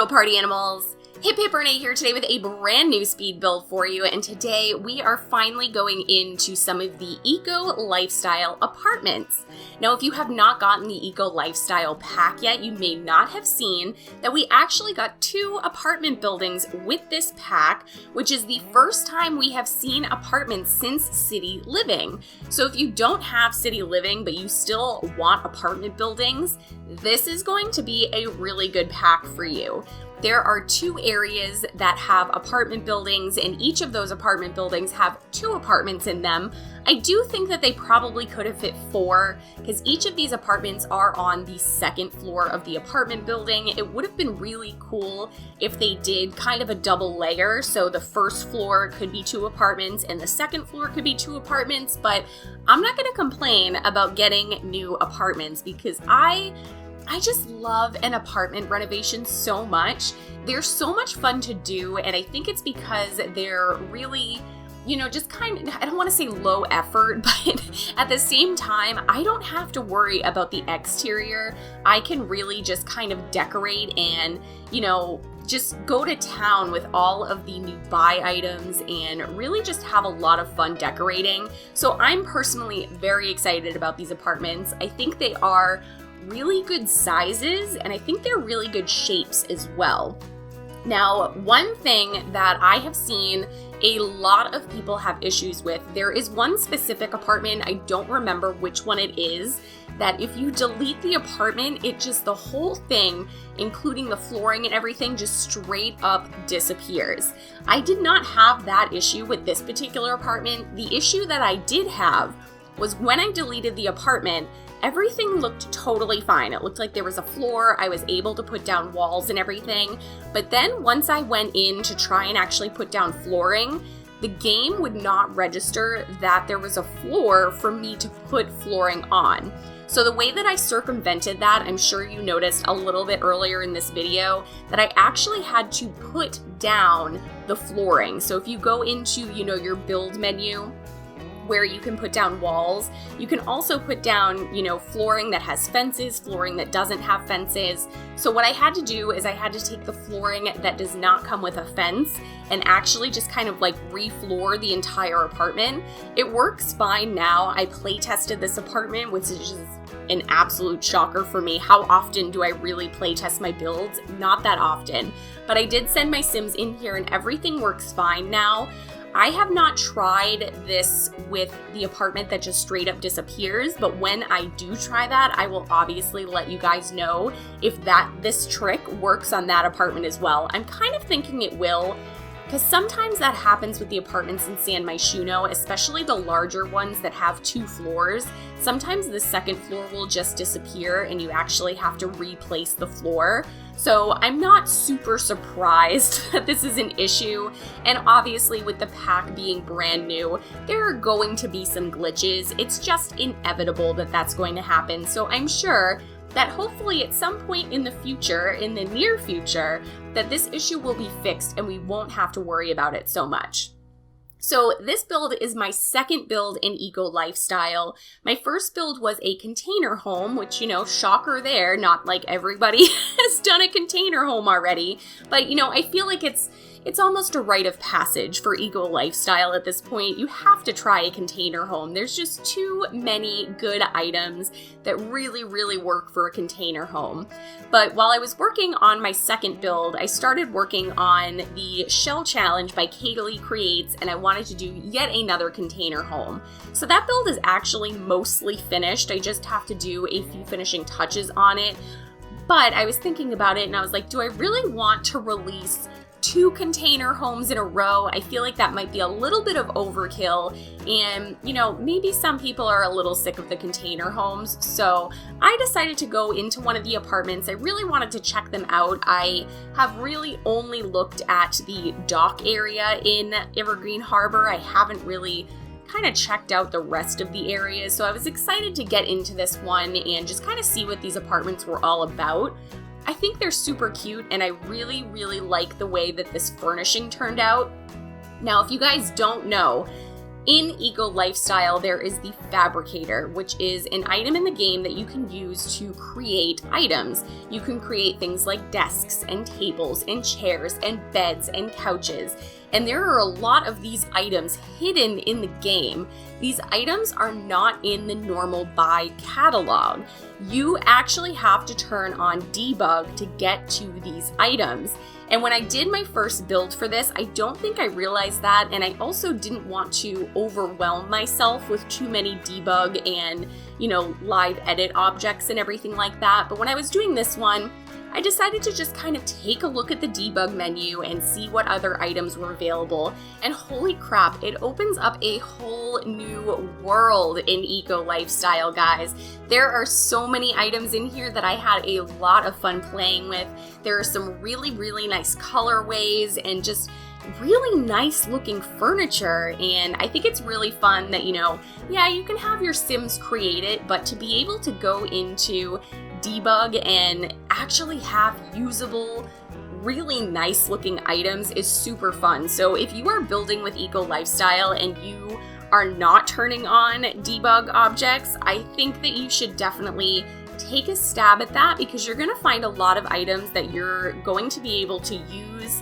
Hello party animals! Hiphiprenee here today with a brand new speed build for you, and today we are finally going into some of the EcoLifestyle apartments. Now, if you have not gotten the EcoLifestyle pack yet, you may not have seen that we actually got 2 apartment buildings with this pack, which is the first time we have seen apartments since City Living. So if you don't have City Living, but you still want apartment buildings, this is going to be a really good pack for you. There are 2 areas that have apartment buildings, and each of those apartment buildings have 2 apartments in them. I do think that they probably could have fit 4, because each of these apartments are on the 2nd floor of the apartment building. It would have been really cool if they did kind of a double layer, so the 1st floor could be 2 apartments and the 2nd floor could be 2 apartments, but I'm not going to complain about getting new apartments because I just love an apartment renovation so much. They're so much fun to do, and I think it's because they're really, just kind of, I don't want to say low effort, but at the same time, I don't have to worry about the exterior. I can really just kind of decorate and, just go to town with all of the new buy items and really just have a lot of fun decorating. So I'm personally very excited about these apartments. I think they are really good sizes, and I think they're really good shapes as well. Now, one thing that I have seen a lot of people have issues with, there is one specific apartment, I don't remember which one it is, that if you delete the apartment, the whole thing, including the flooring and everything, just straight up disappears. I did not have that issue with this particular apartment. The issue that I did have was when I deleted the apartment, everything looked totally fine. It looked like there was a floor. I was able to put down walls and everything. But then once I went in to try and actually put down flooring, the game would not register that there was a floor for me to put flooring on. So the way that I circumvented that, I'm sure you noticed a little bit earlier in this video, that I actually had to put down the flooring. So if you go into, your build menu, where you can put down walls. You can also put down, flooring that has fences, flooring that doesn't have fences. So what I had to do is I had to take the flooring that does not come with a fence and actually just kind of like refloor the entire apartment. It works fine now. I play tested this apartment, which is just an absolute shocker for me. How often do I really play test my builds? Not that often. But I did send my Sims in here and everything works fine now. I have not tried this with the apartment that just straight up disappears, but when I do try that, I will obviously let you guys know if this trick works on that apartment as well. I'm kind of thinking it will, because sometimes that happens with the apartments in San Myshuno, especially the larger ones that have 2 floors. Sometimes the 2nd floor will just disappear and you actually have to replace the floor. So I'm not super surprised that this is an issue, and obviously with the pack being brand new, there are going to be some glitches. It's just inevitable that that's going to happen, so I'm sure that hopefully at some point in the future, in the near future, that this issue will be fixed and we won't have to worry about it so much. So this build is my 2nd build in EcoLifestyle. My first build was a container home, which, shocker there, not like everybody has done a container home already. But, I feel like it's almost a rite of passage for EcoLifestyle at this point. You have to try a container home. There's just too many good items that really, really work for a container home. But while I was working on my 2nd build, I started working on the Shell Challenge by Kaylee Creates, and I wanted to do yet another container home. So that build is actually mostly finished. I just have to do a few finishing touches on it. But I was thinking about it and I was like, do I really want to release 2 container homes in a row? I feel like that might be a little bit of overkill, and maybe some people are a little sick of the container homes, so I decided to go into one of the apartments. I really wanted to check them out. I have really only looked at the dock area in Evergreen Harbor. I haven't really kind of checked out the rest of the areas, so I was excited to get into this one and just kind of see what these apartments were all about. I think they're super cute, and I really, really like the way that this furnishing turned out. Now, if you guys don't know, In EcoLifestyle, there is the fabricator, which is an item in the game that you can use to create items. You can create things like desks and tables and chairs and beds and couches. And there are a lot of these items hidden in the game. These items are not in the normal buy catalog. You actually have to turn on debug to get to these items. And when I did my first build for this, I don't think I realized that, and I also didn't want to overwhelm myself with too many debug and, live edit objects and everything like that. But when I was doing this one, I decided to just kind of take a look at the debug menu and see what other items were available. And holy crap, it opens up a whole new world in EcoLifestyle, guys. There are so many items in here that I had a lot of fun playing with. There are some really, really nice colorways and just really nice looking furniture, and I think it's really fun that, you can have your Sims create it, but to be able to go into debug and actually have usable, really nice looking items is super fun. So if you are building with EcoLifestyle and you are not turning on debug objects, I think that you should definitely take a stab at that, because you're going to find a lot of items that you're going to be able to use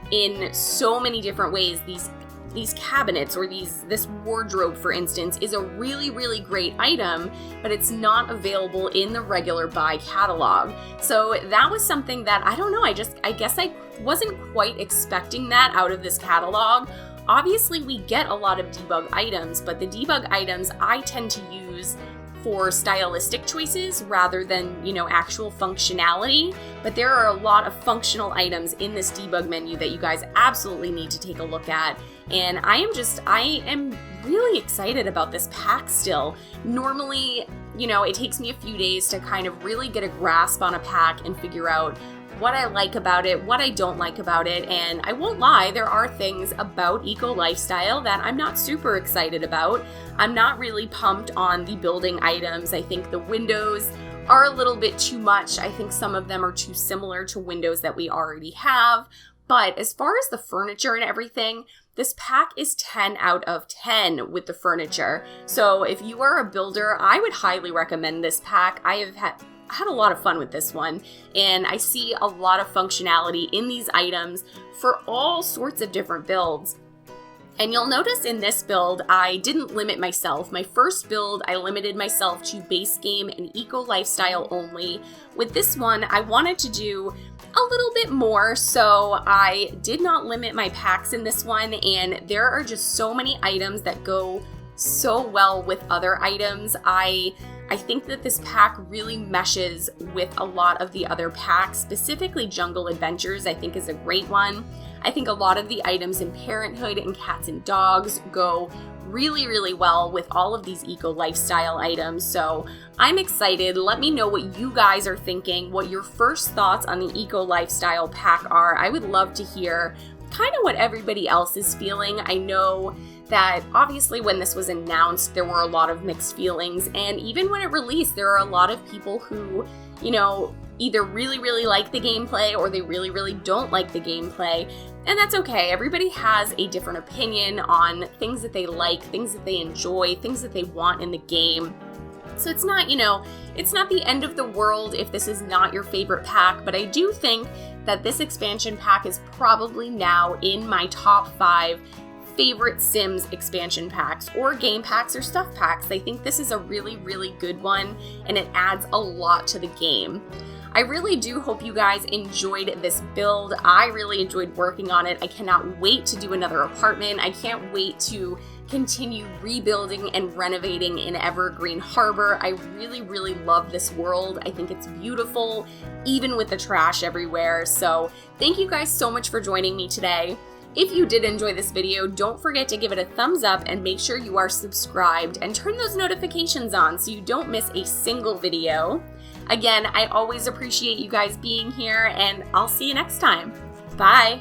in so many different ways. These cabinets or this wardrobe, for instance, is a really, really great item, but it's not available in the regular buy catalog. So that was something that, I don't know, I guess I wasn't quite expecting that out of this catalog. Obviously, we get a lot of debug items, but the debug items I tend to use for stylistic choices rather than, actual functionality. But there are a lot of functional items in this debug menu that you guys absolutely need to take a look at. And I am really excited about this pack still. Normally, it takes me a few days to kind of really get a grasp on a pack and figure out what I like about it, what I don't like about it, and I won't lie, there are things about EcoLifestyle that I'm not super excited about. I'm not really pumped on the building items. I think the windows are a little bit too much. I think some of them are too similar to windows that we already have. But as far as the furniture and everything, this pack is 10 out of 10 with the furniture. So if you are a builder, I would highly recommend this pack. I have had a lot of fun with this one, and I see a lot of functionality in these items for all sorts of different builds. And you'll notice in this build, I didn't limit myself. My first build, I limited myself to base game and EcoLifestyle only. With this one, I wanted to do a little bit more, so I did not limit my packs in this one, and there are just so many items that go so well with other items. I think that this pack really meshes with a lot of the other packs, specifically Jungle Adventures, I think is a great one. I think a lot of the items in Parenthood and Cats and Dogs go really, really well with all of these EcoLifestyle items. So I'm excited. Let me know what you guys are thinking, what your first thoughts on the EcoLifestyle pack are. I would love to hear kind of what everybody else is feeling. I know that obviously when this was announced, there were a lot of mixed feelings, and even when it released, there are a lot of people who, either really, really like the gameplay or they really, really don't like the gameplay, and that's okay. Everybody has a different opinion on things that they like, things that they enjoy, things that they want in the game. So it's not, it's not the end of the world if this is not your favorite pack, but I do think that this expansion pack is probably now in my top 5 favorite Sims expansion packs or game packs or stuff packs. I think this is a really, really good one, and it adds a lot to the game. I really do hope you guys enjoyed this build. I really enjoyed working on it. I cannot wait to do another apartment. I can't wait to continue rebuilding and renovating in Evergreen Harbor. I really, really love this world. I think it's beautiful, even with the trash everywhere. So thank you guys so much for joining me today. If you did enjoy this video, don't forget to give it a thumbs up and make sure you are subscribed and turn those notifications on so you don't miss a single video. Again, I always appreciate you guys being here, and I'll see you next time. Bye!